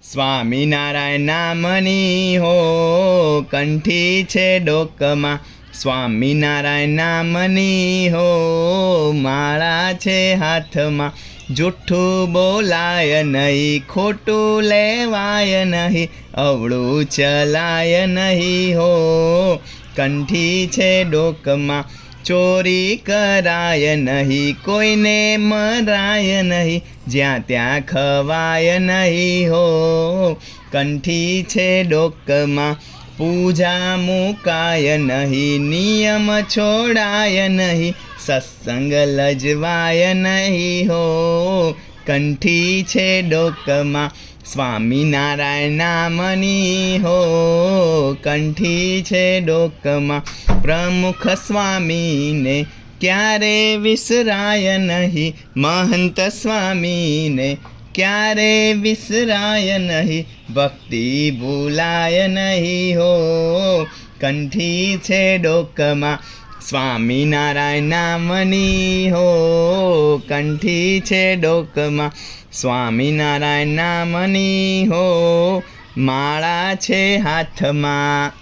સ્વામિનારાયણ નામની હો કંઠી છે ડોકમાં, સ્વામિનારાયણ નામની હો માળા છે હાથમાં. જૂઠું બોલાય નહીં, ખોટું લેવાય નહીં, અવળું ચલાય નહીં હો કંઠી છે ડોકમાં. ચોરી કરાય નહીં, કોઈને મરાય નહીં, જ્યાં ત્યાં ખવાય નહીં હો કંઠી છે ડોકમાં. પૂજા મુકાય નહીં, નિયમ છોડાય નહીં, સત્સંગ લજવાય નહીં હો કંઠી છે ડોકમાં. સ્વામિનારાયણ નામની હો કંઠી છે ડોકમાં. પ્રમુખ સ્વામીને ક્યારે વિસરાય નહીં, મહંત સ્વામીને ક્યારે વિસરાય નહીં, ભક્તિ ભૂલાય નહીં હો કંઠી છે ડોકમાં. સ્વામિનારાયણ નામની હો કંઠી છે ડોકમાં. સ્વામિનારાયણ નામની હો માળા છે હાથમાં.